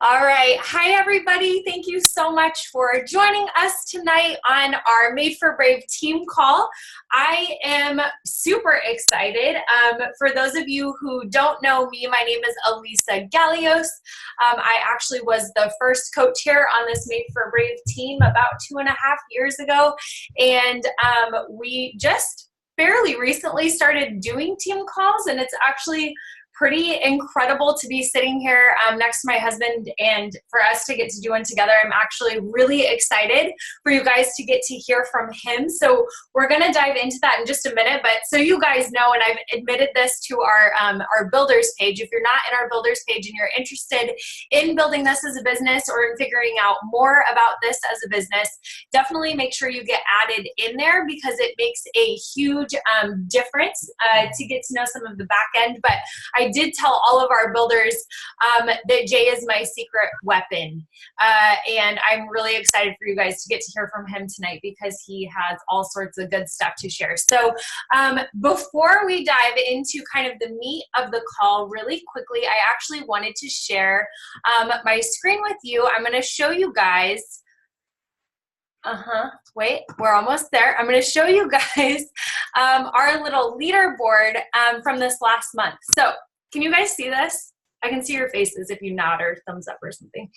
All right. Hi, everybody. Thank you so much for joining us tonight on our Made for Brave team call. I am super excited. For those of you who don't know me, my name is Alyssa Galios. I actually was the first coach here on this Made for Brave team about 2.5 years ago. And we just fairly recently started doing team calls, and it's actually pretty incredible to be sitting here next to my husband and for us to get to do one together. I'm actually really excited for you guys to get to hear from him. So we're going to dive into that in just a minute. But so you guys know, and I've admitted this to our builders page, if you're not in our builders page and you're interested in building this as a business or in figuring out more about this as a business, definitely make sure you get added in there because it makes a huge difference to get to know some of the back end. But I did tell all of our builders that Jay is my secret weapon. And I'm really excited for you guys to get to hear from him tonight because he has all sorts of good stuff to share. So before we dive into kind of the meat of the call really quickly, I actually wanted to share my screen with you. I'm going to show you guys. Wait, we're almost there. I'm going to show you guys our little leaderboard from this last month. So can you guys see this? I can see your faces if you nod or thumbs up or something.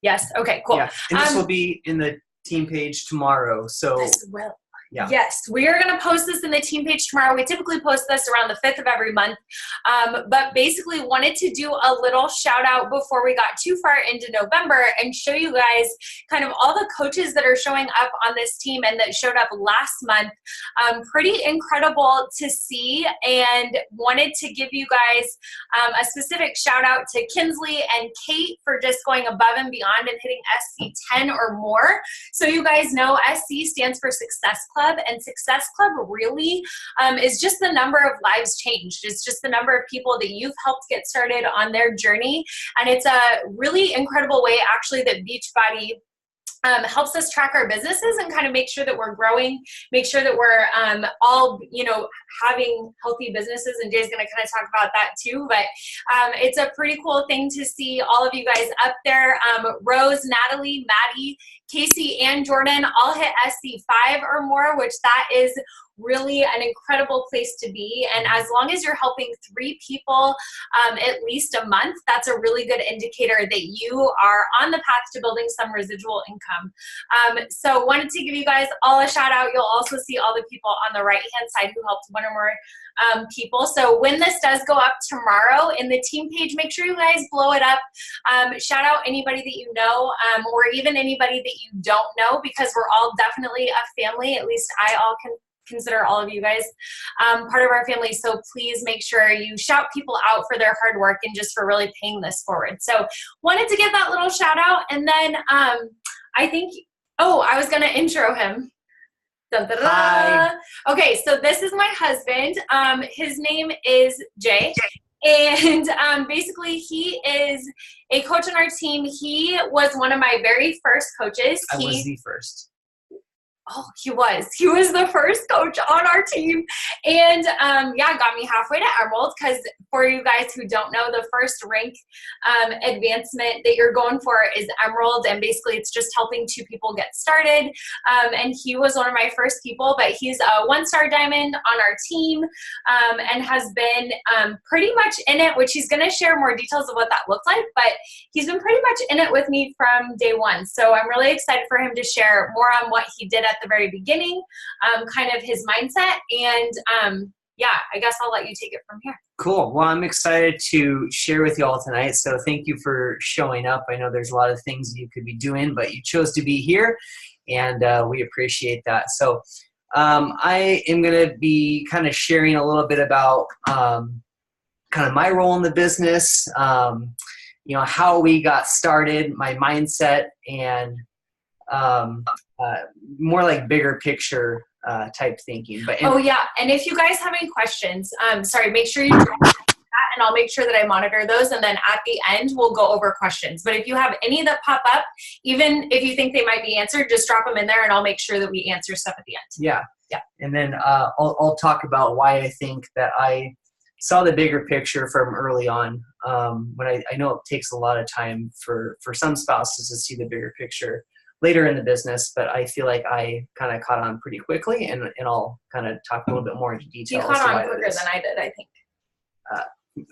Yes. Okay, cool. Yeah, and this will be in the team page tomorrow. So this will. Yeah. Yes, we are going to post this in the team page tomorrow. We typically post this around the 5th of every month, but basically wanted to do a little shout out before we got too far into November and show you guys kind of all the coaches that are showing up on this team and that showed up last month. Pretty incredible to see, and wanted to give you guys a specific shout out to Kinsley and Kate for just going above and beyond and hitting SC 10 or more. So you guys know SC stands for Success Club. And Success Club really is just the number of lives changed. It's just the number of people that you've helped get started on their journey. And it's a really incredible way actually that Beachbody helps us track our businesses and kind of make sure that we're growing, make sure that we're all, having healthy businesses. And Jay's going to kind of talk about that too. But it's a pretty cool thing to see all of you guys up there. Rose, Natalie, Maddie, Casey, and Jordan all hit SC5 or more, which that is really an incredible place to be. And as long as you're helping 3 people at least a month, that's a really good indicator that you are on the path to building some residual income. So wanted to give you guys all a shout out. You'll also see all the people on the right hand side who helped 1 or more people. So when this does go up tomorrow in the team page, make sure you guys blow it up. Shout out anybody that you know, or even anybody that you don't know, because we're all definitely a family. At least I consider all of you guys part of our family. So please make sure you shout people out for their hard work and just for really paying this forward. So wanted to give that little shout out. And then I think, I was going to intro him. Dun, dun, dun. Hi. Okay, so this is my husband. His name is Jay. And basically, he is a coach on our team. He was one of my very first coaches. I was the first. Oh, he was the first coach on our team, and got me halfway to Emerald, because for you guys who don't know, the first rank advancement that you're going for is Emerald, and basically it's just helping 2 people get started, and he was one of my first people, but he's a 1-star diamond on our team, and has been pretty much in it, which he's going to share more details of what that looked like, but he's been pretty much in it with me from day one. So I'm really excited for him to share more on what he did at the very beginning, kind of his mindset, and I guess I'll let you take it from here. Cool. Well, I'm excited to share with you all tonight. So thank you for showing up. I know there's a lot of things you could be doing, but you chose to be here, and we appreciate that. So I am going to be kind of sharing a little bit about kind of my role in the business, how we got started, my mindset, and more like bigger picture type thinking. But and if you guys have any questions, make sure you drop that, and I'll make sure that I monitor those, and then at the end we'll go over questions. But if you have any that pop up, even if you think they might be answered, just drop them in there, and I'll make sure that we answer stuff at the end. Yeah. And then I'll talk about why I think that I saw the bigger picture from early on when I know it takes a lot of time for some spouses to see the bigger picture later in the business, but I feel like I kind of caught on pretty quickly, and I'll kind of talk a little bit more into detail. You caught on quicker than I did, I think.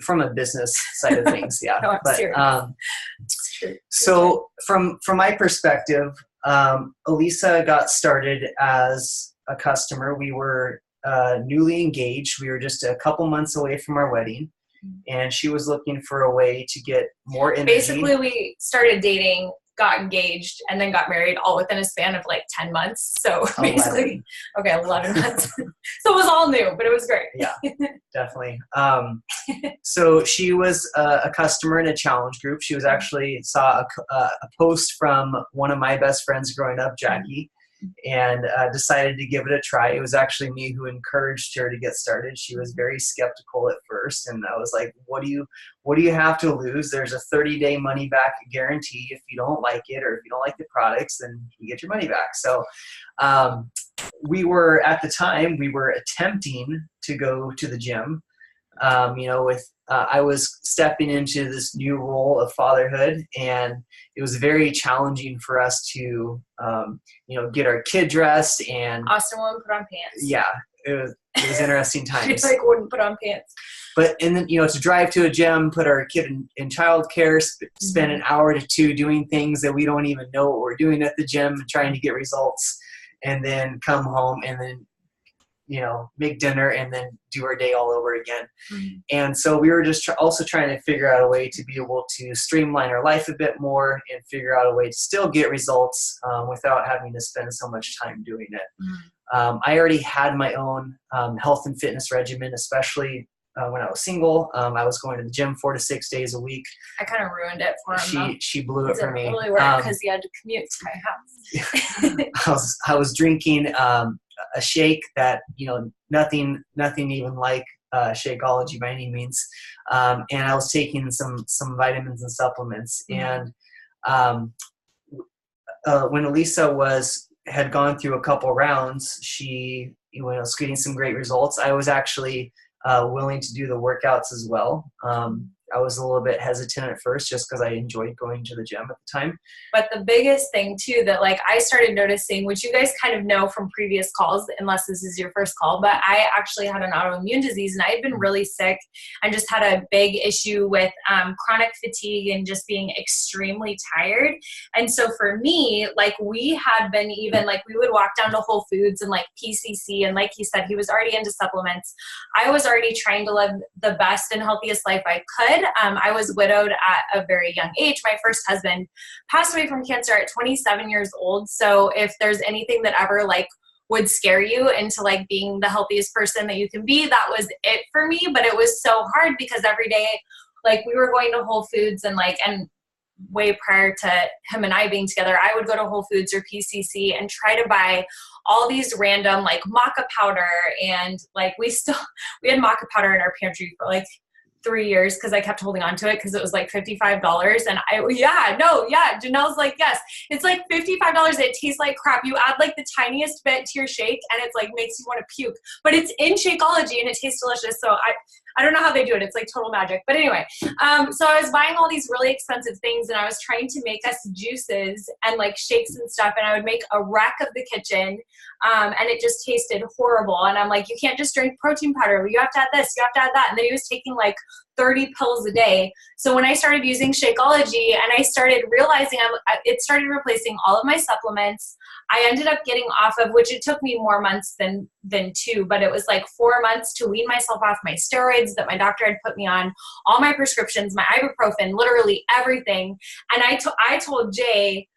From a business side of things, yeah. No, I'm serious. It's true. So from my perspective, Alyssa got started as a customer. We were newly engaged. We were just a couple months away from our wedding, and she was looking for a way to get more energy. Basically, we started dating, got engaged, and then got married all within a span of like 10 months. So basically, 11 months. So it was all new, but it was great. Yeah, definitely. So she was a customer in a challenge group. She was actually saw a post from one of my best friends growing up, Jackie, and decided to give it a try. It was actually me who encouraged her to get started. She was very skeptical at first, and I was like, what do you have to lose? There's a 30-day money back guarantee. If you don't like it, or if you don't like the products, then you get your money back. So we were, at the time, we were attempting to go to the gym. I was stepping into this new role of fatherhood, and it was very challenging for us to, get our kid dressed. And Austin wouldn't put on pants. Yeah, it was interesting times. She wouldn't put on pants. And then, to drive to a gym, put our kid in childcare, spend an hour to two doing things that we don't even know what we're doing at the gym, trying to get results, and then come home and then, make dinner and then do our day all over again. Mm-hmm. And so we were just also trying to figure out a way to be able to streamline our life a bit more and figure out a way to still get results without having to spend so much time doing it. Mm-hmm. I already had my own health and fitness regimen, especially when I was single. I was going to the gym 4 to 6 days a week. I kind of ruined it for him. She blew it for me. It really worked because he had to commute to my house. I was drinking a shake that, nothing even like Shakeology by any means. And I was taking some vitamins and supplements. Mm-hmm. And when Alyssa had gone through a couple rounds, she was getting some great results. I was actually willing to do the workouts as well. I was a little bit hesitant at first just because I enjoyed going to the gym at the time. But the biggest thing too that I started noticing, which you guys kind of know from previous calls, unless this is your first call, but I actually had an autoimmune disease, and I had been really sick and just had a big issue with chronic fatigue and just being extremely tired. And so for me, we had been even we would walk down to Whole Foods and PCC, and like he said, he was already into supplements. I was already trying to live the best and healthiest life I could. I was widowed at a very young age. My first husband passed away from cancer at 27 years old. So if there's anything that ever would scare you into being the healthiest person that you can be, that was it for me. But it was so hard because every day, we were going to Whole Foods and way prior to him and I being together, I would go to Whole Foods or PCC and try to buy all these random maca powder. And we had maca powder in our pantry for 3 years because I kept holding on to it because it was $55. And Janelle's yes, it's $55. It tastes like crap. You add the tiniest bit to your shake and it's makes you want to puke, but it's in Shakeology and it tastes delicious. So I don't know how they do it. It's total magic. But anyway, so I was buying all these really expensive things, and I was trying to make us juices and shakes and stuff. And I would make a wreck of the kitchen, and it just tasted horrible. And I'm you can't just drink protein powder. You have to add this. You have to add that. And then he was taking 30 pills a day. So when I started using Shakeology and I started realizing it started replacing all of my supplements, I ended up getting off of, which it took me more months than 2, but it was 4 months to wean myself off my steroids that my doctor had put me on, all my prescriptions, my ibuprofen, literally everything. And I told Jay,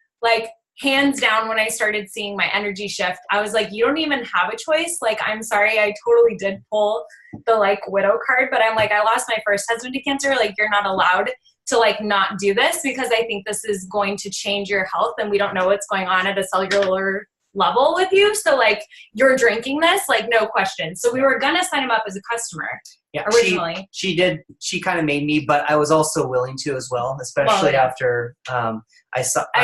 hands down, when I started seeing my energy shift, I was you don't even have a choice. I'm sorry, I totally did pull the widow card, but I'm I lost my first husband to cancer. You're not allowed to not do this because I think this is going to change your health, and we don't know what's going on at a cellular level with you. So you're drinking this, no question. So we were going to sign him up as a customer. Yeah, originally. She did. She kind of made me, but I was also willing to as well, especially after I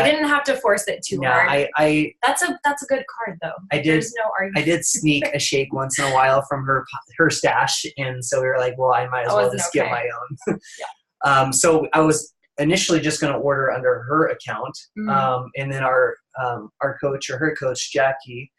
didn't have to force it too hard. That's a good card though. There's no argument. I did sneak a shake once in a while from her stash, and so we were well, I might as well just get my own. So I was initially just going to order under her account. And then our coach, or her coach, Jackie,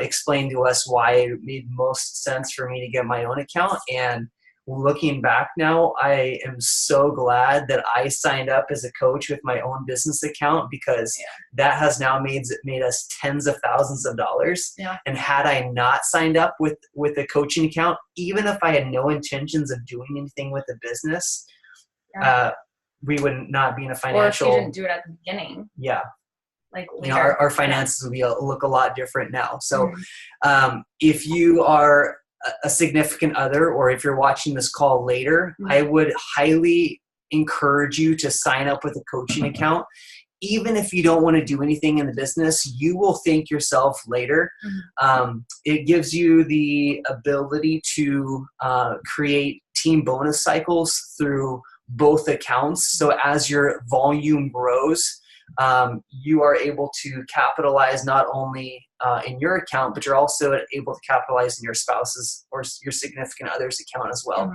explained to us why it made most sense for me to get my own account. And looking back now, I am so glad that I signed up as a coach with my own business account, because that has now made us tens of thousands of dollars. And had I not signed up with a coaching account, even if I had no intentions of doing anything with the business, we would not be in a financial. Or if you didn't do it at the beginning. Like later. Our finances would look a lot different now. So if you are a significant other, or if you're watching this call later, I would highly encourage you to sign up with a coaching account. Even if you don't want to do anything in the business, you will thank yourself later. It gives you the ability to create team bonus cycles through both accounts. So as your volume grows, you are able to capitalize not only in your account, but you're also able to capitalize in your spouse's or your significant other's account as well.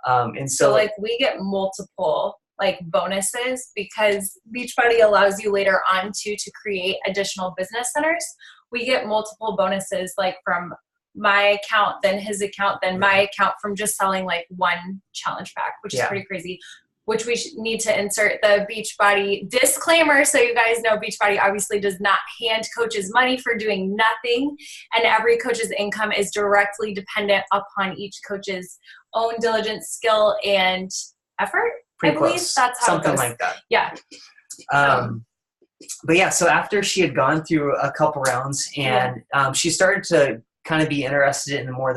And so like we get multiple like bonuses, because Beachbody allows you later on to create additional business centers. We get multiple bonuses, like from my account, then his account, then my account, from just selling like one challenge pack, which is pretty crazy. Which we need to insert the Beachbody disclaimer, so you guys know Beachbody obviously does not hand coaches money for doing nothing, and every coach's income is directly dependent upon each coach's own diligence, skill, and effort. Pretty I believe close. that's how something it goes. Like that. Yeah. But yeah, so after she had gone through a couple rounds, and she started to kind of be interested in more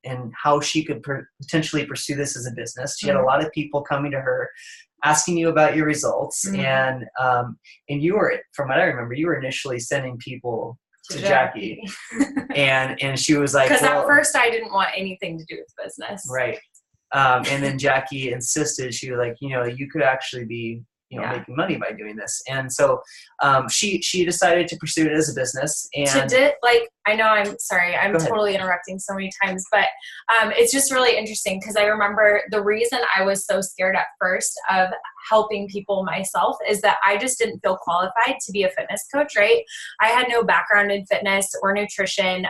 in how she could potentially pursue this as a business. She had a lot of people coming to her asking you about your results. And you were, from what I remember, you were initially sending people to Jackie. and she was like, because at first I didn't want anything to do with business. Right. And then Jackie insisted. She was like, you could actually be making money by doing this. And so she decided to pursue it as a business. And I know, I'm sorry, I'm totally interrupting so many times, but it's just really interesting, because I remember the reason I was so scared at first of helping people myself is that I just didn't feel qualified to be a fitness coach, right? I had no background in fitness or nutrition.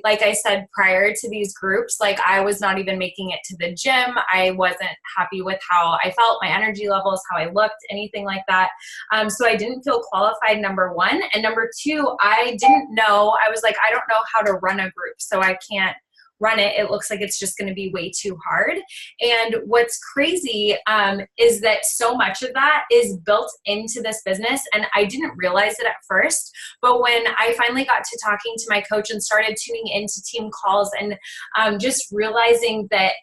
Like I said, prior to these groups, like I was not even making it to the gym. I wasn't happy with how I felt, my energy levels, how I looked, anything like that. So I didn't feel qualified, number one. And number two, I didn't know, I was like, I don't know how to run a group, so I can't run it. It looks like it's just going to be way too hard. And what's crazy is that so much of that is built into this business, and I didn't realize it at first. But when I finally got to talking to my coach and started tuning into team calls, and just realizing that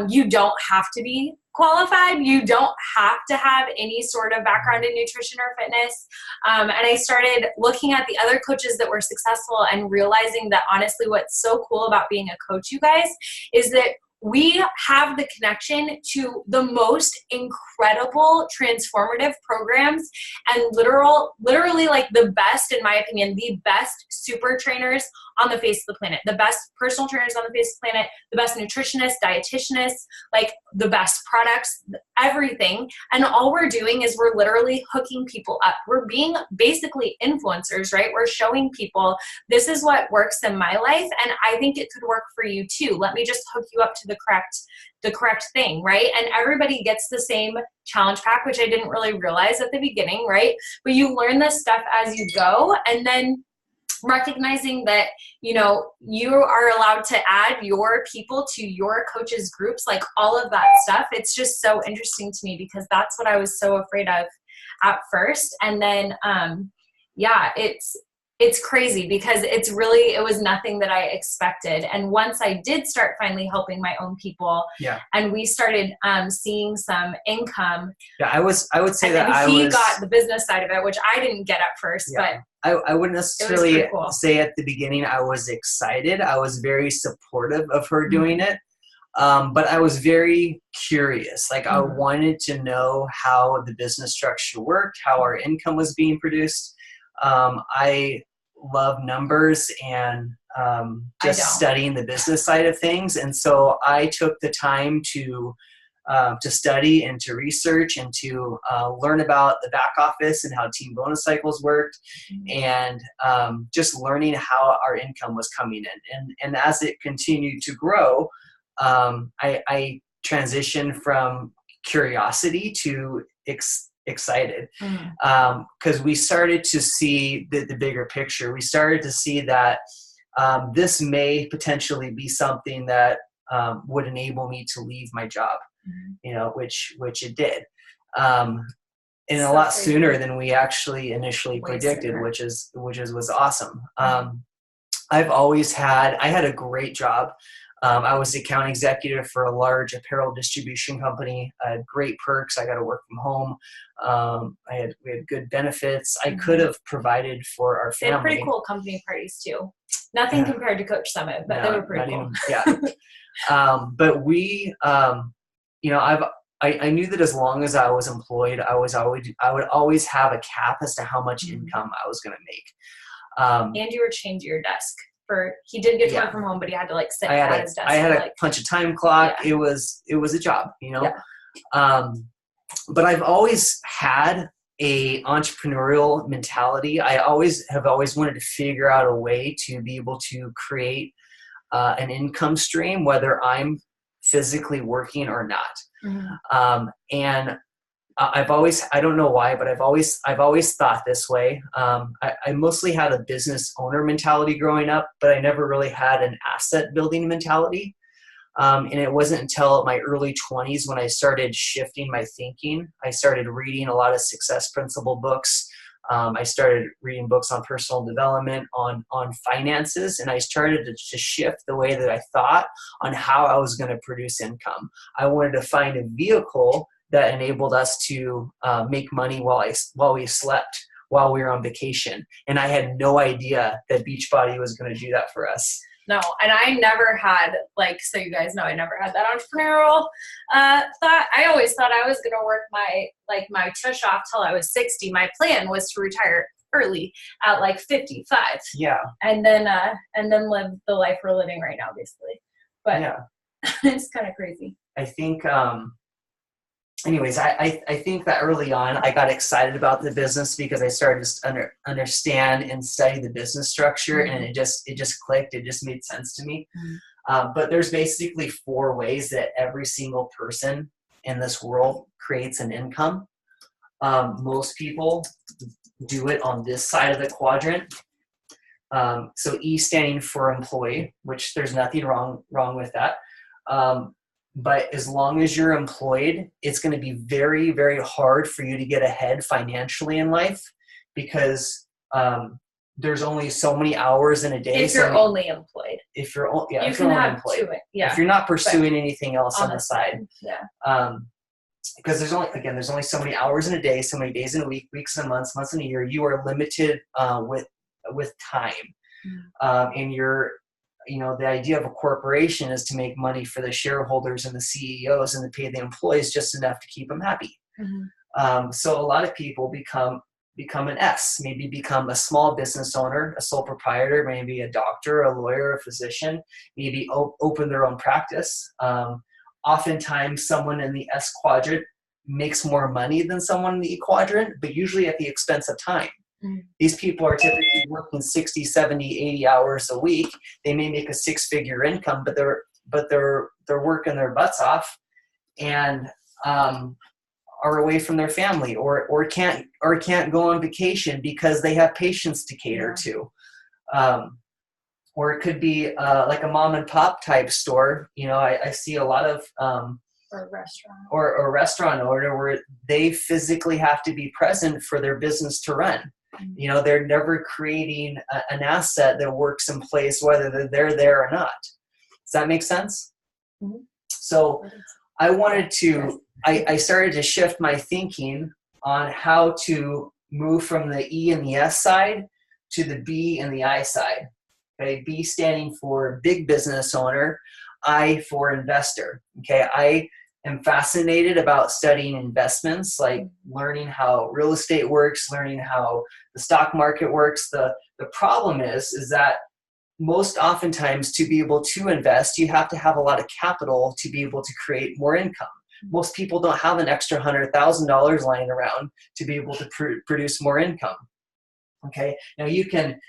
you don't have to be qualified, you don't have to have any sort of background in nutrition or fitness. And I started looking at the other coaches that were successful and realizing that honestly, what's so cool about being a coach, you guys, is that we have the connection to the most incredible transformative programs and literally like the best, in my opinion, the best super trainers on the face of the planet, the best personal trainers on the face of the planet, the best nutritionists, dietitianists, like the best products, everything. And all we're doing is we're literally hooking people up. We're being basically influencers, right? We're showing people this is what works in my life, and I think it could work for you too. Let me just hook you up to the correct thing, right? And everybody gets the same challenge pack, which I didn't really realize at the beginning, right? But you learn this stuff as you go, and then recognizing that, you are allowed to add your people to your coaches' groups, like all of that stuff. It's just so interesting to me, because that's what I was so afraid of at first. And then, it's crazy, because it was nothing that I expected. And once I did start finally helping my own people, and we started seeing some income. Yeah, I would say that he got the business side of it, which I didn't get at first, but I wouldn't necessarily say at the beginning I was excited. I was very supportive of her doing it. But I was very curious. Like I wanted to know how the business structure worked, how our income was being produced. I love numbers and just studying the business side of things. And so I took the time to to study and to research and to learn about the back office and how team bonus cycles worked, and just learning how our income was coming in. And as it continued to grow, I transitioned from curiosity to excited, because we started to see the bigger picture. We started to see that this may potentially be something that would enable me to leave my job, which it did, and a lot sooner than we actually initially predicted, which was awesome. I had a great job. I was the account executive for a large apparel distribution company. I had great perks. I got to work from home. We had good benefits. I could have provided for our family. They had pretty cool company parties too. Nothing compared to Coach Summit, but they were pretty cool. But we, I knew that as long as I was employed, I would always have a cap as to how much income I was going to make. And you were chained to your desk. He did get to work from home, but he had to sit at his desk. I had to punch a time clock. It was a job, but I've always had a entrepreneurial mentality. I have always wanted to figure out a way to be able to create an income stream, whether I'm physically working or not. And I don't know why, but I've always thought this way. I mostly had a business owner mentality growing up, but I never really had an asset building mentality. And it wasn't until my early 20s when I started shifting my thinking. I started reading a lot of success principle books. I started reading books on personal development, on finances, and I started to shift the way that I thought on how I was going to produce income. I wanted to find a vehicle that enabled us to make money while we slept, while we were on vacation. And I had no idea that Beachbody was going to do that for us. No, and I never had, so you guys know, I never had that entrepreneurial thought. I always thought I was going to work my tush off till I was 60. My plan was to retire early at 55. Yeah. And then live the life we're living right now, basically. But yeah, it's kind of crazy. I think, I think that early on I got excited about the business because I started to understand and study the business structure, and it just clicked. It just made sense to me. But there's basically 4 ways that every single person in this world creates an income. Most people do it on this side of the quadrant. So E standing for employee, which there's nothing wrong with that. But as long as you're employed, it's going to be very, very hard for you to get ahead financially in life, because there's only so many hours in a day. If you're only employed. If you're only employed. If you're not pursuing anything else on the side. Yeah. Because there's only so many hours in a day, so many days in a week, weeks in a month, months in a year. You are limited with time, and the idea of a corporation is to make money for the shareholders and the CEOs and to pay the employees just enough to keep them happy. So a lot of people become an S, maybe become a small business owner, a sole proprietor, maybe a doctor, a lawyer, a physician, maybe open their own practice. Oftentimes someone in the S quadrant makes more money than someone in the E quadrant, but usually at the expense of time. These people are typically working 60, 70, 80 hours a week. They may make a 6-figure income, but they're working their butts off and are away from their family or can't go on vacation because they have patients to cater to. Or it could be like a mom and pop type store. I see a lot of or a restaurant or a restaurant owner where they physically have to be present for their business to run. They're never creating an asset that works in place whether they're there or not. Does that make sense? So I wanted to, I started to shift my thinking on how to move from the E and the S side to the B and the I side. Okay, B standing for big business owner, I for investor. Okay, I am fascinated about studying investments, like learning how real estate works, learning how the stock market works. The problem is that most oftentimes to be able to invest, you have to have a lot of capital to be able to create more income. Most people don't have an extra $100,000 lying around to be able to produce more income. Okay. Now you can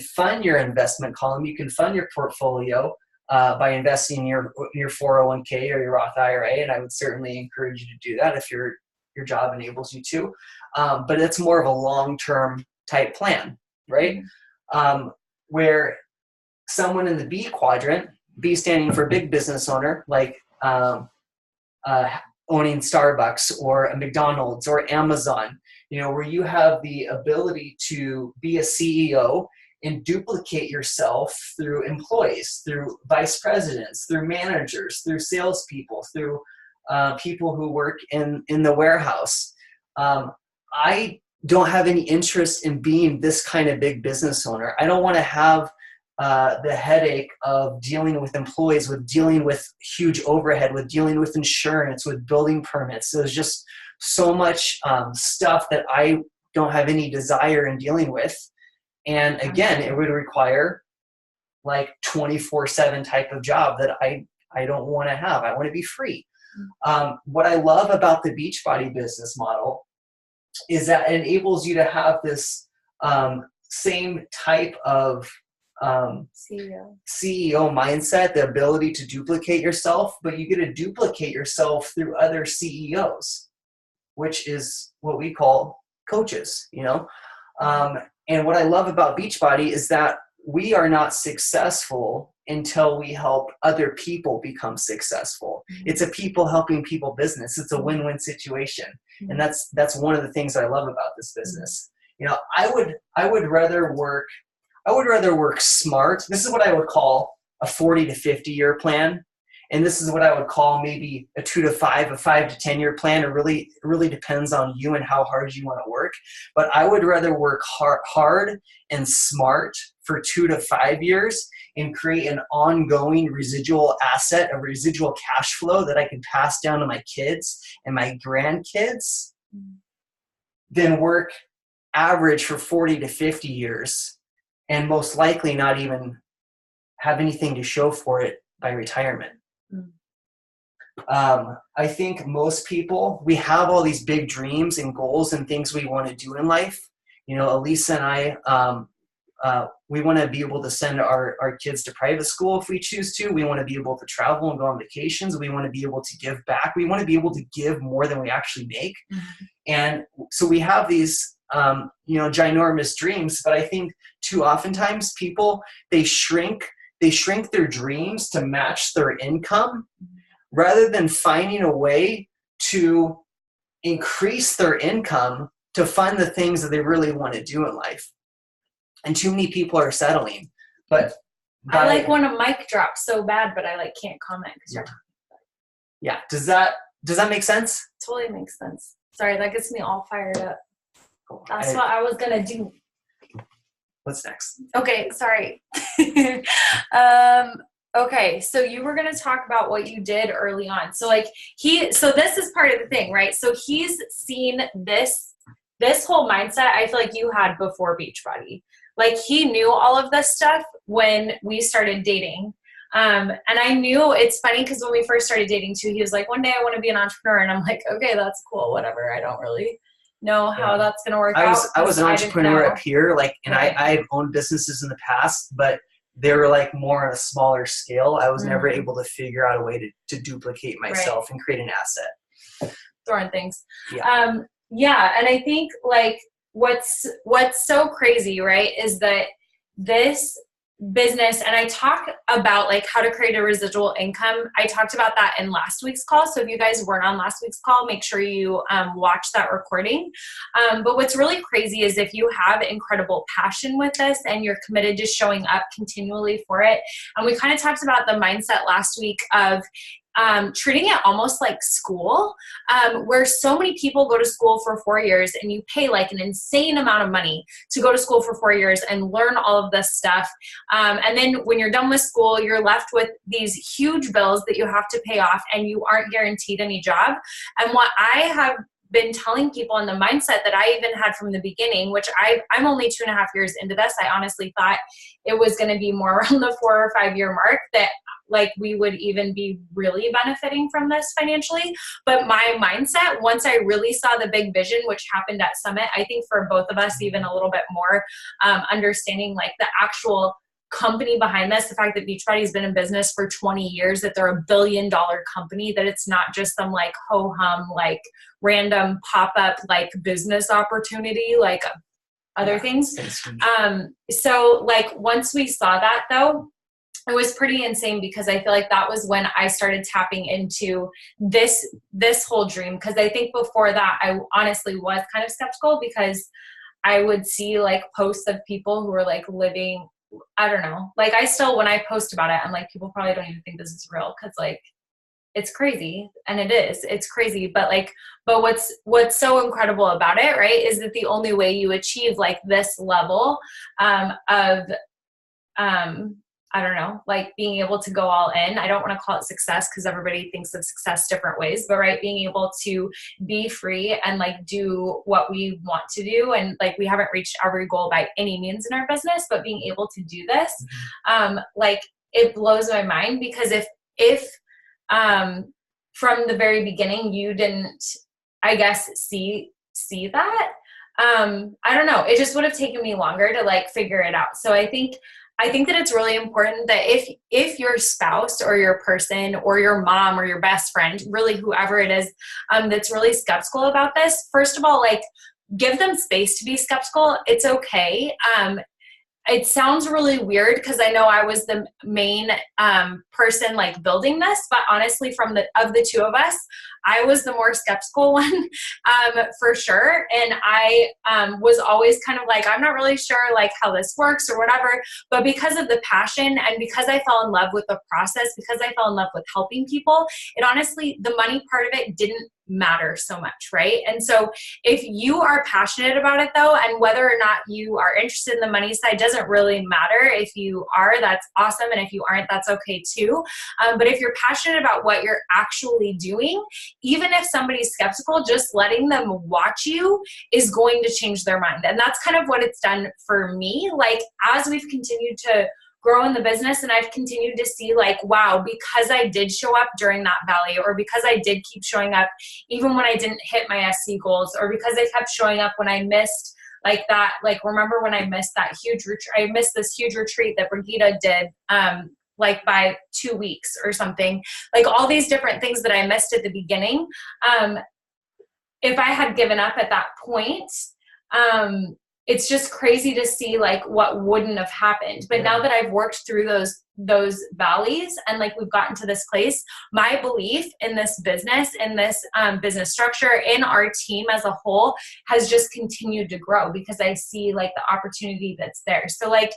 fund your investment column. You can fund your portfolio by investing in your 401k or your Roth IRA, and I would certainly encourage you to do that if your job enables you to. But it's more of a long-term type plan, right? Where someone in the B quadrant, B standing for big business owner, like owning Starbucks or a McDonald's or Amazon, where you have the ability to be a CEO and duplicate yourself through employees, through vice presidents, through managers, through salespeople, through people who work in the warehouse. I don't have any interest in being this kind of big business owner. I don't want to have the headache of dealing with employees, with dealing with huge overhead, with dealing with insurance, with building permits. There's just so much stuff that I don't have any desire in dealing with. And again, it would require like 24/7 type of job that I don't want to have. I want to be free. What I love about the Beachbody business model is that it enables you to have this same type of CEO mindset, the ability to duplicate yourself, but you get to duplicate yourself through other CEOs, which is what we call coaches, And what I love about Beachbody is that we are not successful until we help other people become successful. It's a people helping people business. It's a win-win situation. And that's one of the things I love about this business. I would rather work smart. This is what I would call a 40 to 50 year plan. And this is what I would call maybe a 2 to 5, a 5 to 10 year plan. It really depends on you and how hard you want to work. But I would rather work hard and smart for 2 to 5 years and create an ongoing residual asset, a residual cash flow that I can pass down to my kids and my grandkids than work average for 40 to 50 years and most likely not even have anything to show for it by retirement. I think most people, we have all these big dreams and goals and things we want to do in life. Alyssa and I, we want to be able to send our kids to private school if we choose to. We want to be able to travel and go on vacations. We want to be able to give back. We want to be able to give more than we actually make. And so we have these, ginormous dreams, but I think too oftentimes people, they shrink their dreams to match their income rather than finding a way to increase their income to fund the things that they really want to do in life. And too many people are settling. But I want a mic drop so bad, but I can't comment because you're talking about it. Yeah. Does that make sense? Totally makes sense. Sorry, that gets me all fired up. That's what I was gonna do. What's next? Okay, sorry. Okay, so you were going to talk about what you did early on. So this is part of the thing, right? So he's seen this whole mindset I feel like you had before Beachbody. He knew all of this stuff when we started dating. And I knew, it's funny because when we first started dating too, he was like, one day I want to be an entrepreneur. And I'm like, okay, that's cool, whatever. I don't really know how that's going to work out. I was an entrepreneur up here, and I've owned businesses in the past, but they were more on a smaller scale. I was never able to figure out a way to duplicate myself and create an asset. Throwing things. Yeah. And I think what's so crazy, right, is that this business, and I talk about how to create a residual income. I talked about that in last week's call. So if you guys weren't on last week's call, make sure you watch that recording. But what's really crazy is if you have incredible passion with this and you're committed to showing up continually for it. And we kind of talked about the mindset last week of treating it almost like school, where so many people go to school for 4 years and you pay an insane amount of money to go to school for 4 years and learn all of this stuff. And then when you're done with school, you're left with these huge bills that you have to pay off and you aren't guaranteed any job. And what I have been telling people in the mindset that I even had from the beginning, which I'm only 2.5 years into this. I honestly thought it was going to be more around the 4 or 5 year mark that like we would even be really benefiting from this financially. But my mindset, once I really saw the big vision, which happened at Summit, I think for both of us, even a little bit more, understanding like the actual company behind this, the fact that Beachbody has been in business for 20 years, that they're $1 billion company, that it's not just some like ho-hum, like random pop-up, like business opportunity, like other things. So like once we saw that though, it was pretty insane, because I feel like that was when I started tapping into this whole dream. Cause I think before that, I honestly was kind of skeptical, because I would see like posts of people who were like living, I don't know, like I still, when I post about it, I'm like, people probably don't even think this is real. Cause like, it's crazy. And it's crazy. But what's so incredible about it, right, is that the only way you achieve like this level of I don't know, like being able to go all in. I don't want to call it success, because everybody thinks of success different ways, but right, being able to be free and like do what we want to do. And like, we haven't reached every goal by any means in our business, but being able to do this, like it blows my mind, because if from the very beginning, you didn't, I guess, see that, I don't know, it just would have taken me longer to like figure it out. So I think that it's really important that if your spouse or your person or your mom or your best friend, really whoever it is, that's really skeptical about this, first of all, like give them space to be skeptical. It's okay. It sounds really weird, because I know I was the main person like building this, but honestly, of the two of us, I was the more skeptical one, for sure. And I was always kind of like, I'm not really sure like how this works or whatever. But because of the passion, and because I fell in love with the process, because I fell in love with helping people, it honestly, the money part of it didn't matter so much, right? And so if you are passionate about it though, and whether or not you are interested in the money side doesn't really matter. If you are, that's awesome. And if you aren't, that's okay too. But if you're passionate about what you're actually doing, even if somebody's skeptical, just letting them watch you is going to change their mind. And that's kind of what it's done for me. Like as we've continued to grow in the business, and I've continued to see like, wow, because I did show up during that valley, or because I did keep showing up even when I didn't hit my SC goals, or because I kept showing up when I missed like that. Like remember when I missed that huge I missed this huge retreat that Brigitte did like by 2 weeks or something, like all these different things that I missed at the beginning. If I had given up at that point, it's just crazy to see like what wouldn't have happened. But now that I've worked through those valleys, and like we've gotten to this place, my belief in this business, in this business structure, in our team as a whole has just continued to grow, because I see like the opportunity that's there. So like,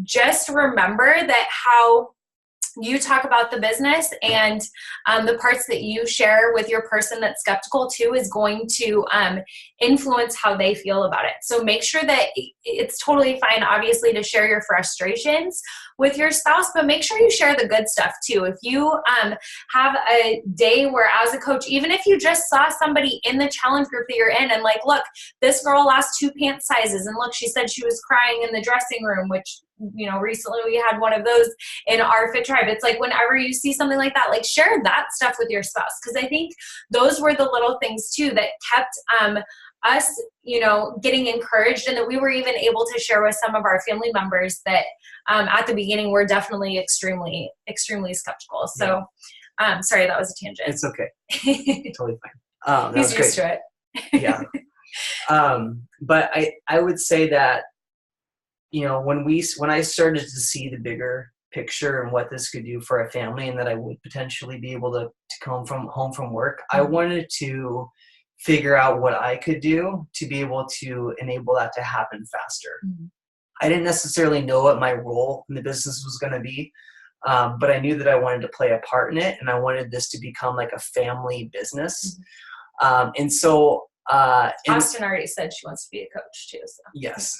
just remember that how you talk about the business and the parts that you share with your person that's skeptical too is going to influence how they feel about it. So make sure that it's totally fine, obviously, to share your frustrations with your spouse, but make sure you share the good stuff too. If you have a day where as a coach, even if you just saw somebody in the challenge group that you're in and like, look, this girl lost 2 pant sizes, and look, she said she was crying in the dressing room, which, you know, recently we had one of those in our Fit Tribe. It's like whenever you see something like that, like share that stuff with your spouse. Because I think those were the little things too that kept us, you know, getting encouraged, and that we were even able to share with some of our family members that at the beginning were definitely extremely, extremely skeptical. So sorry, that was a tangent. It's okay. Totally fine. He's used to it. Yeah. But I would say that, you know, when I started to see the bigger picture and what this could do for a family, and that I would potentially be able to come home from work, I wanted to figure out what I could do to be able to enable that to happen faster. I didn't necessarily know what my role in the business was going to be, but I knew that I wanted to play a part in it, and I wanted this to become like a family business. And so Austin already said she wants to be a coach too. So. Yes.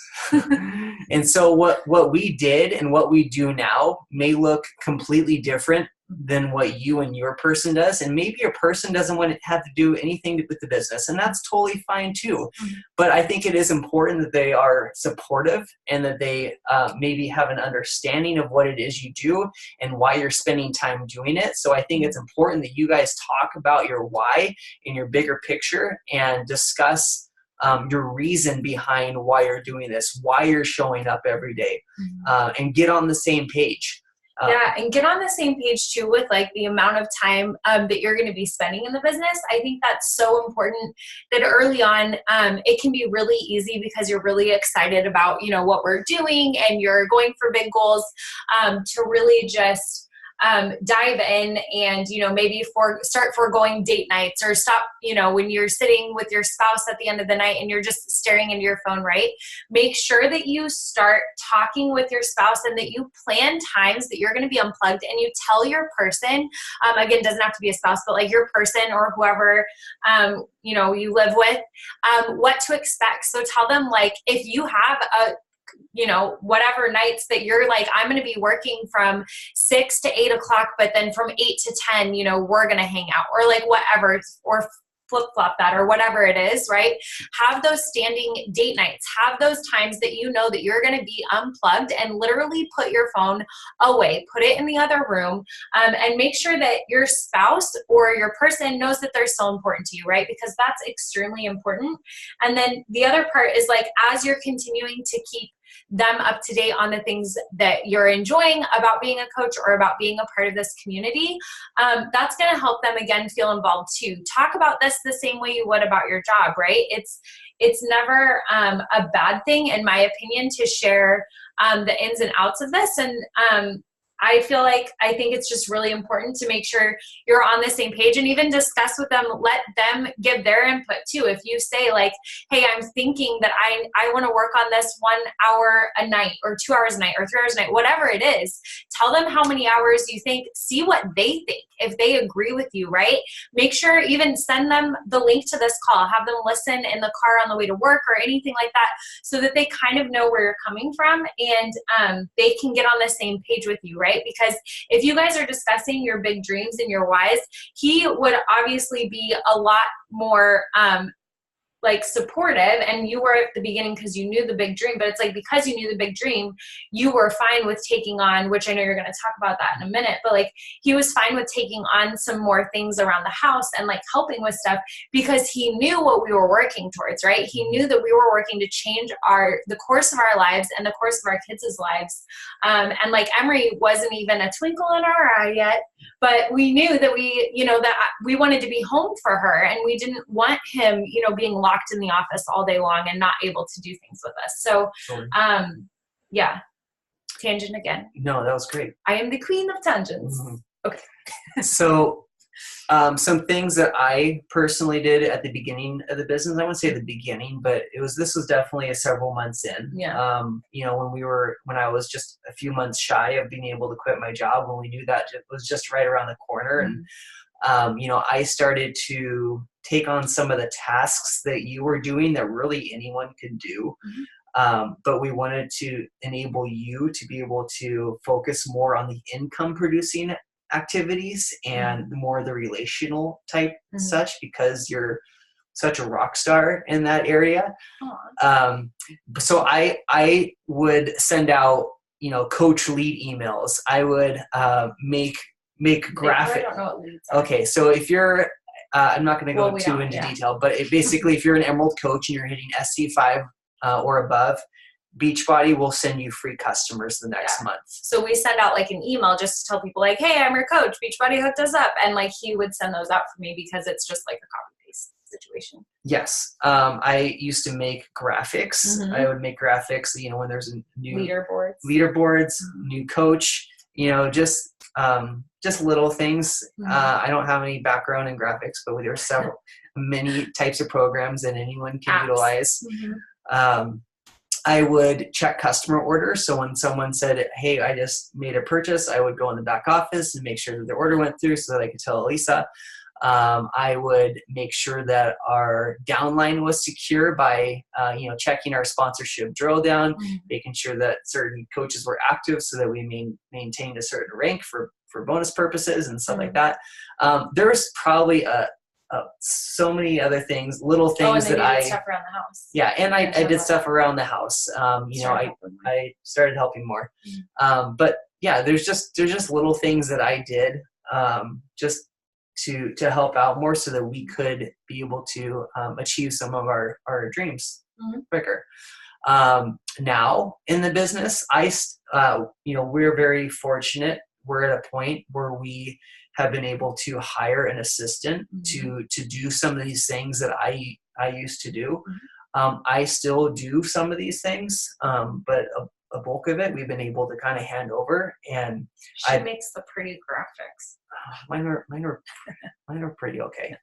And so what we did and what we do now may look completely different than what you and your person does. And maybe your person doesn't want to have to do anything with the business, and that's totally fine too. But I think it is important that they are supportive and that they maybe have an understanding of what it is you do and why you're spending time doing it. So I think it's important that you guys talk about your why in your bigger picture and discuss your reason behind why you're doing this, why you're showing up every day, and get on the same page. Yeah, and get on the same page too with like the amount of time that you're going to be spending in the business. I think that's so important that early on it can be really easy because you're really excited about, you know, what we're doing and you're going for big goals, to really just dive in and, you know, maybe start foregoing date nights, or stop, you know, when you're sitting with your spouse at the end of the night and you're just staring into your phone, right? Make sure that you start talking with your spouse and that you plan times that you're going to be unplugged, and you tell your person, again, doesn't have to be a spouse, but like your person or whoever, you know, you live with, what to expect. So tell them, like, if you have you know, whatever nights that you're like, I'm going to be working from 6 to 8 o'clock, but then from 8 to 10, you know, we're going to hang out, or like whatever, or flip-flop that, or whatever it is, right? Have those standing date nights. Have those times that you know that you're going to be unplugged, and literally put your phone away, put it in the other room, and make sure that your spouse or your person knows that they're so important to you, right? Because that's extremely important. And then the other part is, like, as you're continuing to keep them up to date on the things that you're enjoying about being a coach or about being a part of this community, that's going to help them, again, feel involved too. Talk about this the same way you would about your job, right? It's never a bad thing, in my opinion, to share the ins and outs of this. And I think it's just really important to make sure you're on the same page, and even discuss with them, let them give their input too. If you say, like, hey, I'm thinking that I want to work on this 1 hour a night, or 2 hours a night, or 3 hours a night, whatever it is, tell them how many hours you think, see what they think, if they agree with you, right? Make sure, even send them the link to this call, have them listen in the car on the way to work or anything like that, so that they kind of know where you're coming from, and they can get on the same page with you, right? Because if you guys are discussing your big dreams and your whys, he would obviously be a lot more like supportive, and you were at the beginning because you knew the big dream, but it's like, because you knew the big dream, you were fine with taking on, which I know you're going to talk about that in a minute, but like, he was fine with taking on some more things around the house and like helping with stuff, because he knew what we were working towards, right? He knew that we were working to change the course of our lives and the course of our kids' lives. And like, Emery wasn't even a twinkle in our eye yet, but we knew that that we wanted to be home for her, and we didn't want him, being locked in the office all day long and not able to do things with us. So, yeah, tangent again. No, that was great. I am the queen of tangents. Mm-hmm. Okay. So, some things that I personally did at the beginning of the business, I wouldn't say the beginning, but this was definitely several months in. Yeah. When I was just a few months shy of being able to quit my job, when we knew that it was just right around the corner. Mm-hmm. And, I started to take on some of the tasks that you were doing that really anyone could do. Mm-hmm. But we wanted to enable you to be able to focus more on the income producing activities and more the relational type such, because you're such a rock star in that area. So I would send out, coach lead emails. I would make graphic. I don't know what leads are. Okay. So if you're, I'm not going to go too into detail, but basically if you're an Emerald coach and you're hitting SC5 or above, Beachbody will send you free customers the next month. So we send out like an email just to tell people like, hey, I'm your coach. Beachbody hooked us up. And like, he would send those out for me, because it's just like a copy paste situation. Yes. I used to make graphics. Mm-hmm. I would make graphics, when there's a new leaderboards, new coach, just little things. Mm-hmm. I don't have any background in graphics, but there are many types of programs that anyone can utilize. Mm-hmm. I would check customer orders. So when someone said, hey, I just made a purchase, I would go in the back office and make sure that the order went through so that I could tell Elisa. I would make sure that our downline was secure by, checking our sponsorship drill down, making sure that certain coaches were active so that we maintained a certain rank for bonus purposes and stuff like that. There's probably so many other things, little things and that I did stuff around the house. Yeah, and I did stuff around the house. I started helping more. But yeah, there's just little things that I did just to help out more so that we could be able to achieve some of our dreams quicker. Now in the business, we're very fortunate. We're at a point where we have been able to hire an assistant to do some of these things that I used to do. I still do some of these things, but a bulk of it we've been able to kind of hand over. And she makes the pretty graphics. Mine are pretty okay.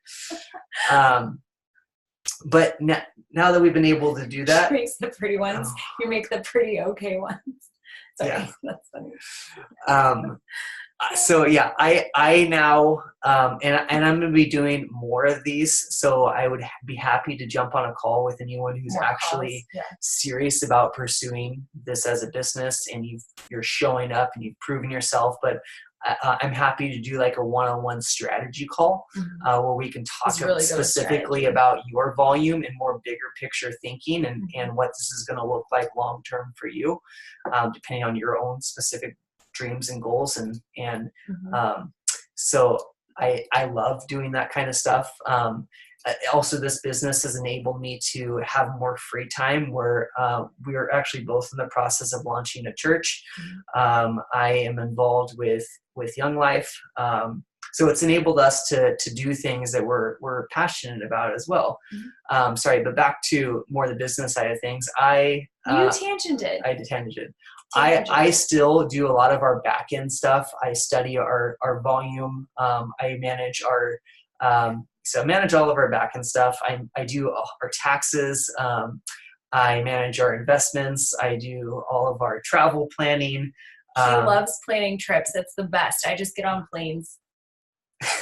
But now that we've been able to do that, she makes the pretty ones. You make the pretty okay ones. Sorry, yeah. That's funny. So yeah, I now, and I'm going to be doing more of these. So I would be happy to jump on a call with anyone who's serious about pursuing this as a business, and you're showing up and you've proven yourself. But I'm happy to do like a one-on-one strategy call where we can talk specifically about your volume and more bigger picture thinking and what this is going to look like long-term for you, depending on your own specific dreams and goals. So I love doing that kind of stuff. Also, this business has enabled me to have more free time where we are actually both in the process of launching a church. I am involved with Young Life. So it's enabled us to do things that we're passionate about as well. But back to more the business side of things. You tangented. I tangented. I still do a lot of our back end stuff. I study our volume. I manage I manage all of our back end stuff. I do our taxes. I manage our investments. I do all of our travel planning. She loves planning trips. It's the best. I just get on planes.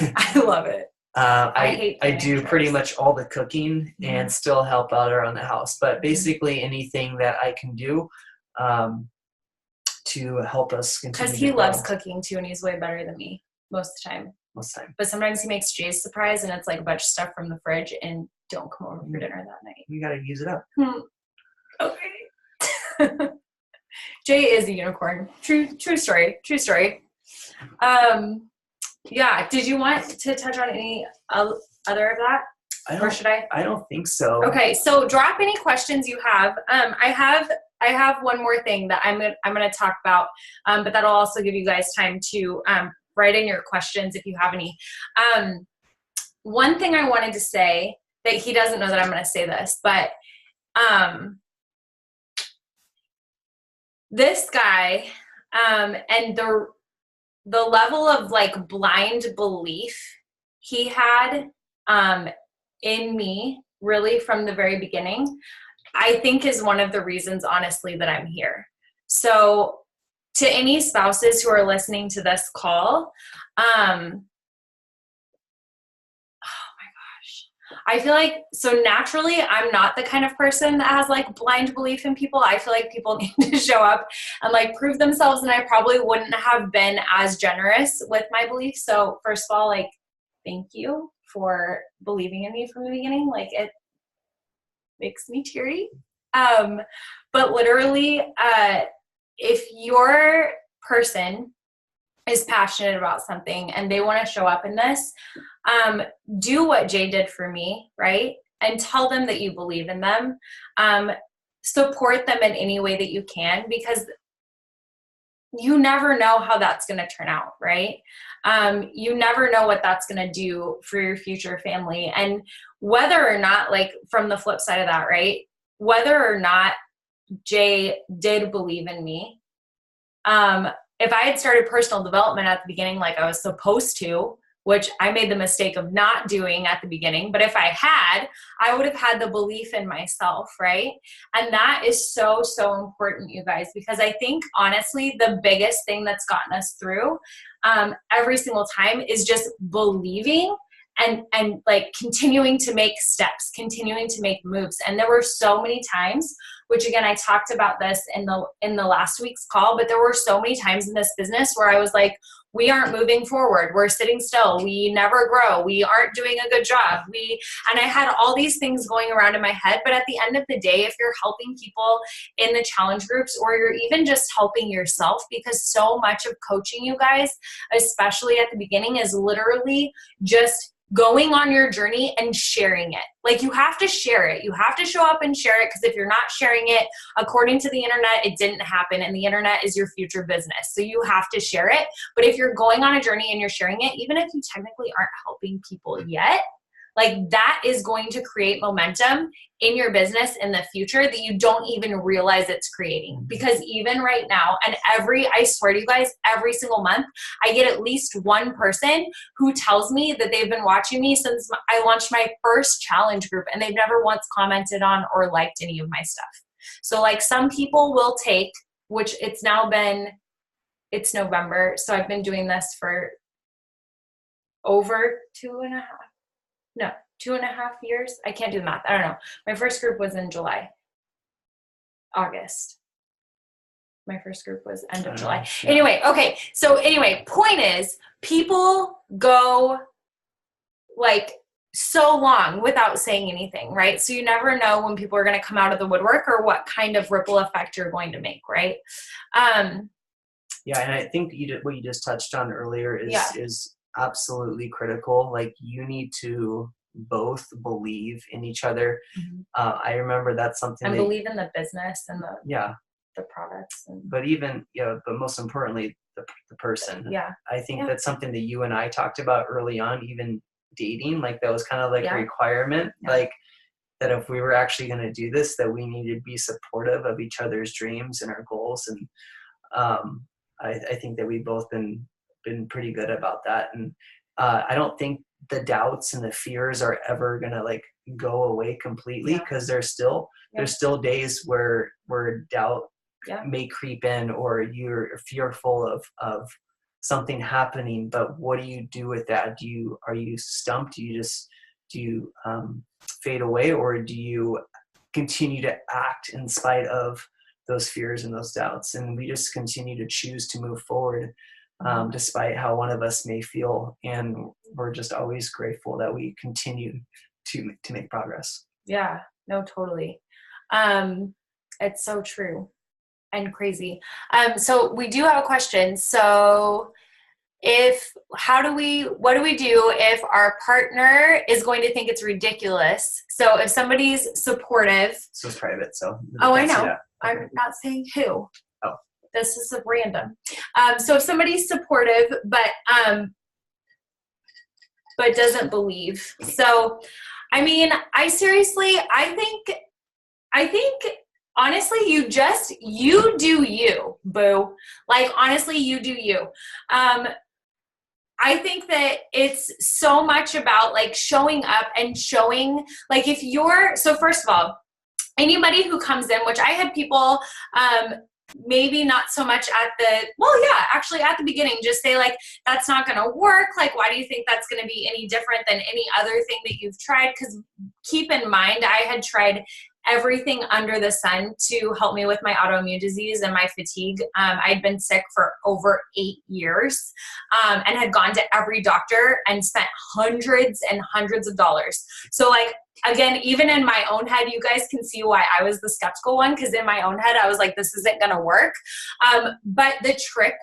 I love it. I do trips. Pretty much all the cooking and still help out around the house. But basically anything that I can do to help us continue. Because he loves cooking too, and he's way better than me most of the time. But sometimes he makes Jay's surprise, and it's like a bunch of stuff from the fridge, and don't come over for dinner that night. You gotta use it up. Okay. Jay is a unicorn. True story. Yeah. Did you want to touch on any other of that? Or should I? I don't think so. Okay. So drop any questions you have. I have one more thing that I'm going to talk about, but that'll also give you guys time to write in your questions if you have any. One thing I wanted to say that he doesn't know that I'm going to say this, but this guy and the level of like blind belief he had in me really from the very beginning, I think is one of the reasons, honestly, that I'm here. So to any spouses who are listening to this call, I feel like, so naturally, I'm not the kind of person that has like blind belief in people. I feel like people need to show up and like prove themselves, and I probably wouldn't have been as generous with my beliefs. So first of all, like, thank you for believing in me from the beginning. Like, it makes me teary. But literally, if your person is passionate about something and they want to show up in this, do what Jay did for me, right? And tell them that you believe in them. Support them in any way that you can, because you never know how that's going to turn out, right? You never know what that's going to do for your future family. And whether or not, like, from the flip side of that, right? Whether or not Jay did believe in me, if I had started personal development at the beginning like I was supposed to, which I made the mistake of not doing at the beginning, but if I had, I would have had the belief in myself, right? And that is so, so important, you guys, because I think, honestly, the biggest thing that's gotten us through every single time is just believing and like continuing to make steps, continuing to make moves. And there were so many times, which again, I talked about this in the last week's call, but there were so many times in this business where I was like, we aren't moving forward. We're sitting still. We never grow. We aren't doing a good job. And I had all these things going around in my head. But at the end of the day, if you're helping people in the challenge groups, or you're even just helping yourself, because so much of coaching, you guys, especially at the beginning, is literally just going on your journey and sharing it. Like, you have to share it. You have to show up and share it, because if you're not sharing it, according to the internet, it didn't happen, and the internet is your future business. So you have to share it. But if you're going on a journey and you're sharing it, even if you technically aren't helping people yet, like, that is going to create momentum in your business in the future that you don't even realize it's creating. Because even right now, and I swear to you guys, every single month, I get at least one person who tells me that they've been watching me since I launched my first challenge group, and they've never once commented on or liked any of my stuff. So like, some people will take, which it's November. So I've been doing this for over 2.5 years. I can't do the math. I don't know. My first group was in August. My first group was end of July. Yeah. Anyway, okay. So anyway, point is, people go like so long without saying anything, right? So you never know when people are going to come out of the woodwork, or what kind of ripple effect you're going to make, right? Yeah, and I think what you just touched on earlier is absolutely critical. Like, you need to both believe in each other. Mm-hmm. I remember that's something. And believe in the business and the products. But most importantly, the person. Yeah. I think that's something that you and I talked about early on, even dating. Like, that was kind of like a requirement. Yeah. Like, that if we were actually going to do this, that we needed to be supportive of each other's dreams and our goals. And I think that we've both been pretty good about that. And I don't think the doubts and the fears are ever gonna like go away completely, because there's still days where doubt may creep in, or you're fearful of something happening. But what do you do with that? Are you stumped? Do you fade away, or do you continue to act in spite of those fears and those doubts? And we just continue to choose to move forward, despite how one of us may feel. And we're just always grateful that we continue to make progress. Yeah, no, totally. It's so true and crazy. So we do have a question. So what do we do if our partner is going to think it's ridiculous? So if somebody's supportive. So it's private, so. I know. Okay. I'm not saying who. Oh. This is random. So if somebody's supportive, but doesn't believe. So, I mean, I think honestly, you do you, boo. Like, honestly, you do you. I think that it's so much about like showing up and showing, like, so first of all, anybody who comes in, which I had people, maybe not so much at the beginning, just say like, that's not going to work. Like, why do you think that's going to be any different than any other thing that you've tried? Because keep in mind, I had tried everything under the sun to help me with my autoimmune disease and my fatigue. I'd been sick for over 8 years, and had gone to every doctor and spent hundreds and hundreds of dollars. So like, again, even in my own head, you guys can see why I was the skeptical one, because in my own head, I was like, this isn't going to work. But the trick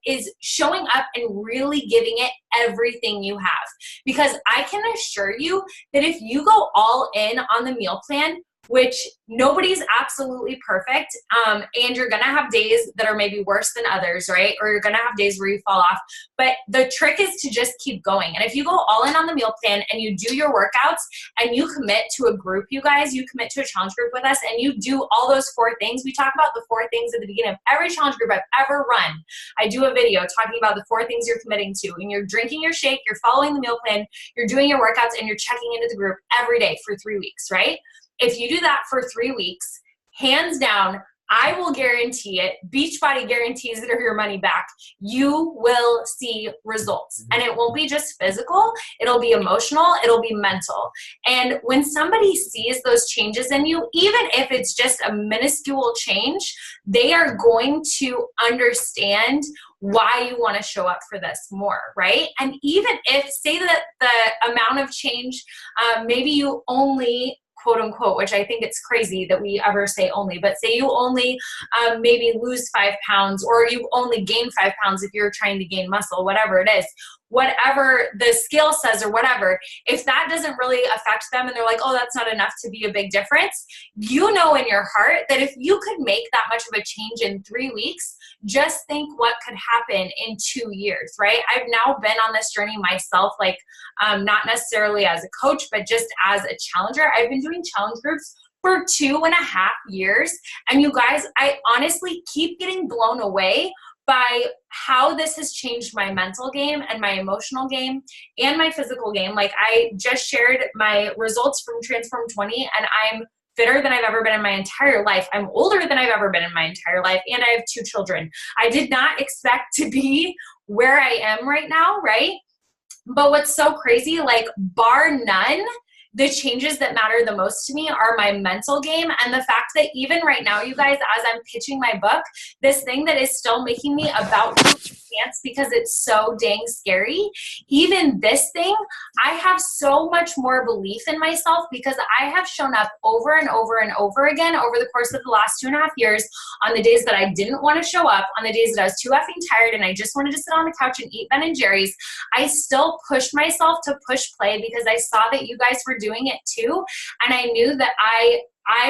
is showing up and really giving it everything you have. Because I can assure you that if you go all in on the meal plan, which nobody's absolutely perfect, and you're going to have days that are maybe worse than others, right? Or you're going to have days where you fall off. But the trick is to just keep going. And if you go all in on the meal plan and you do your workouts and you commit to a group, you guys, you commit to a challenge group with us, and you do all those 4 things. We talk about the 4 things at the beginning of every challenge group I've ever run. I do a video talking about the 4 things you're committing to. And you're drinking your shake, you're following the meal plan, you're doing your workouts, and you're checking into the group every day for 3 weeks, right? If you do that for 3 weeks, hands down, I will guarantee it. Beachbody guarantees it or your money back. You will see results. And it won't be just physical. It'll be emotional. It'll be mental. And when somebody sees those changes in you, even if it's just a minuscule change, they are going to understand why you want to show up for this more, right? And even if, say that the amount of change, maybe you only, quote unquote, which I think it's crazy that we ever say only, but say you only maybe lose 5 pounds, or you only gain 5 pounds if you're trying to gain muscle, whatever it is, whatever the scale says or whatever, if that doesn't really affect them and they're like, oh, that's not enough to be a big difference, you know in your heart that if you could make that much of a change in 3 weeks, just think what could happen in 2 years, right? I've now been on this journey myself, like not necessarily as a coach, but just as a challenger. I've been doing challenge groups for 2.5 years. And you guys, I honestly keep getting blown away by how this has changed my mental game and my emotional game and my physical game. Like I just shared my results from Transform 20, and I'm fitter than I've ever been in my entire life. I'm older than I've ever been in my entire life, and I have 2 children. I did not expect to be where I am right now, right? But what's so crazy, like bar none, the changes that matter the most to me are my mental game, and the fact that even right now, you guys, as I'm pitching my book, this thing that is still making me about to pants because it's so dang scary, even this thing, I have so much more belief in myself because I have shown up over and over and over again over the course of the last 2.5 years on the days that I didn't want to show up, on the days that I was too effing tired and I just wanted to sit on the couch and eat Ben & Jerry's. I still pushed myself to push play because I saw that you guys were doing it too, and I knew that I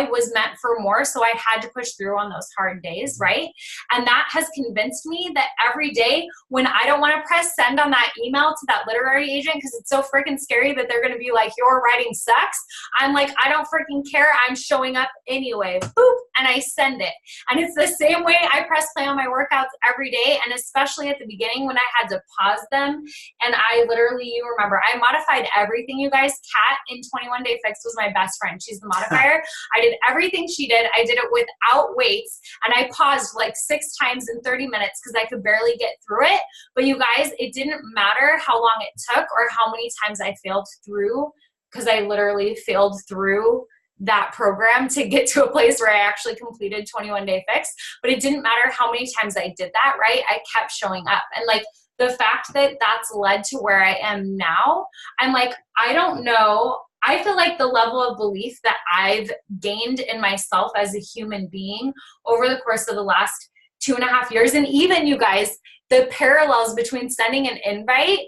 was meant for more, so I had to push through on those hard days, right? And that has convinced me that every day when I don't want to press send on that email to that literary agent because it's so freaking scary that they're going to be like, your writing sucks, I'm like, I don't freaking care, I'm showing up anyway, boop, and I send it. And it's the same way I press play on my workouts every day, and especially at the beginning when I had to pause them, and I literally, you remember, I modified everything, you guys. Kat in 21 Day Fix was my best friend. She's the modifier. I did everything she did. I did it without weights, and I paused like 6 times in 30 minutes because I could barely get through it. But you guys, it didn't matter how long it took or how many times I failed through, because I literally failed through that program to get to a place where I actually completed 21 Day Fix. But it didn't matter how many times I did that, right? I kept showing up. And like the fact that that's led to where I am now, I'm like, I don't know. I feel like the level of belief that I've gained in myself as a human being over the course of the last 2.5 years, and even you guys, the parallels between sending an invite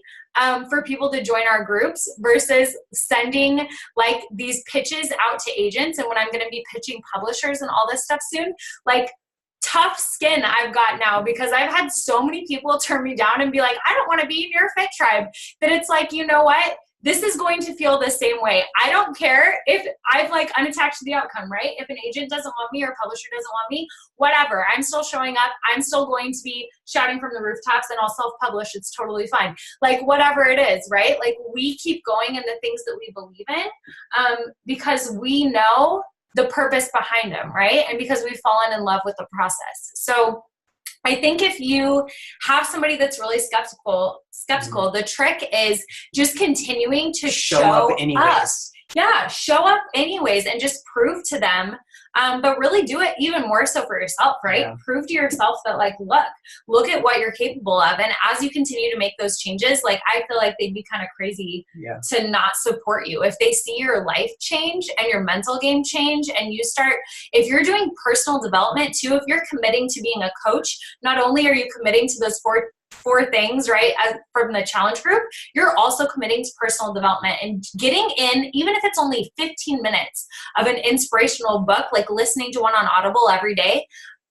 for people to join our groups versus sending like these pitches out to agents, and when I'm going to be pitching publishers and all this stuff soon, like tough skin I've got now because I've had so many people turn me down and be like, I don't want to be in your fit tribe, that it's like, you know what? This is going to feel the same way. I don't care if I've like unattached to the outcome, right? If an agent doesn't want me or a publisher doesn't want me, whatever. I'm still showing up. I'm still going to be shouting from the rooftops, and I'll self-publish. It's totally fine. Like whatever it is, right? Like we keep going in the things that we believe in because we know the purpose behind them, right? And because we've fallen in love with the process. So I think if you have somebody that's really skeptical, the trick is just continuing to show up anyways. Yeah, show up anyways and just prove to them, but really do it even more so for yourself, right? Yeah. Prove to yourself that like, look at what you're capable of. And as you continue to make those changes, like I feel like they'd be kind of crazy to not support you. If they see your life change and your mental game change, and you start, if you're doing personal development too, if you're committing to being a coach, not only are you committing to those four things, right, from the challenge group, you're also committing to personal development and getting in, even if it's only 15 minutes of an inspirational book, like listening to one on Audible every day,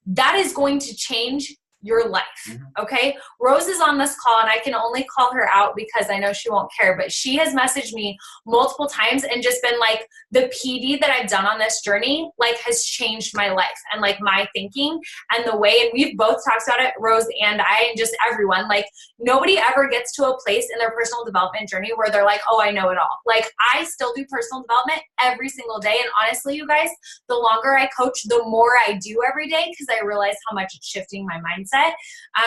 that is going to change your life. Okay. Rose is on this call and I can only call her out because I know she won't care, but she has messaged me multiple times and just been like, the PD that I've done on this journey, like, has changed my life and like my thinking and the way, and we've both talked about it, Rose and I, and just everyone, like, nobody ever gets to a place in their personal development journey where they're like, oh, I know it all. Like, I still do personal development every single day. And honestly, you guys, the longer I coach, the more I do every day, because I realize how much it's shifting my mindset,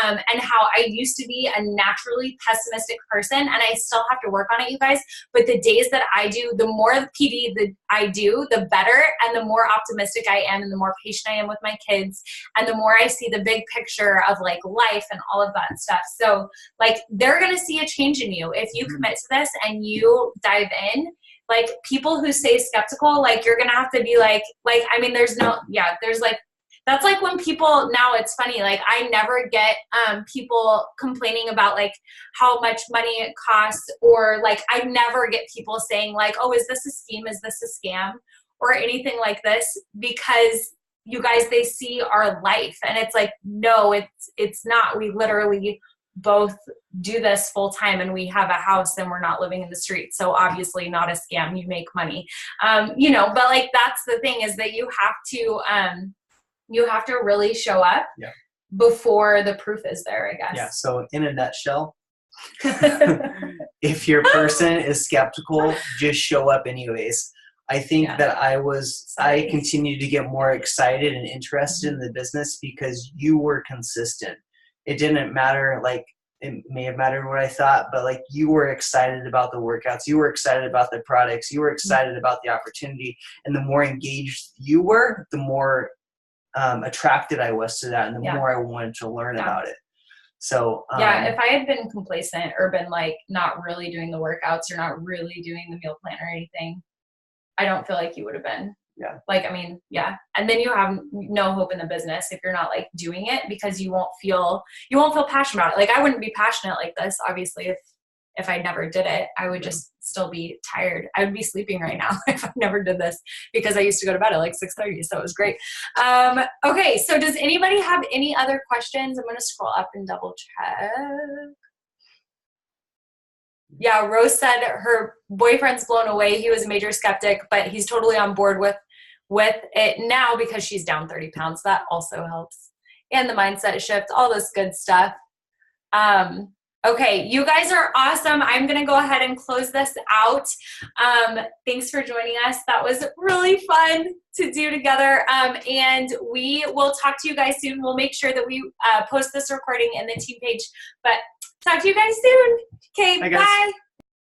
and how I used to be a naturally pessimistic person, and I still have to work on it, you guys. But the days that I do, the more PD that I do, the better, and the more optimistic I am, and the more patient I am with my kids, and the more I see the big picture of like life and all of that stuff. So like, they're gonna see a change in you if you commit to this and you dive in. Like, people who stay skeptical, like, you're gonna have to be like, I mean, there's like, that's like when people, now it's funny, like, I never get people complaining about like how much money it costs, or like, I never get people saying like, oh, is this a scheme? Is this a scam? Or anything like this, because you guys, they see our life and it's like, no, it's not. We literally both do this full time, and we have a house and we're not living in the street. So obviously not a scam. You make money, you know, but like, that's the thing, is that you have to really show up before the proof is there, I guess. Yeah. So in a nutshell, if your person is skeptical, just show up anyways. I think that I continued to get more excited and interested in the business because you were consistent. It didn't matter, like, it may have mattered what I thought, but like, you were excited about the workouts, you were excited about the products, you were excited about the opportunity. And the more engaged you were, the more attracted I was to that, and the more I wanted to learn about it. So if I had been complacent or been like not really doing the workouts or not really doing the meal plan or anything, I don't feel like you would have been. Like, I mean, and then you have no hope in the business if you're not like doing it, because you won't feel passionate about it. Like, I wouldn't be passionate like this, obviously, if I never did it. I would just still be tired. I would be sleeping right now if I never did this, because I used to go to bed at like 6:30, so it was great. Okay, so does anybody have any other questions? I'm gonna scroll up and double check. Yeah, Rose said her boyfriend's blown away. He was a major skeptic, but he's totally on board with it now because she's down 30 pounds. That also helps. And the mindset shift, all this good stuff. Okay, you guys are awesome. I'm going to go ahead and close this out. Thanks for joining us. That was really fun to do together. And we will talk to you guys soon. We'll make sure that we post this recording in the team page. But talk to you guys soon. Okay, bye.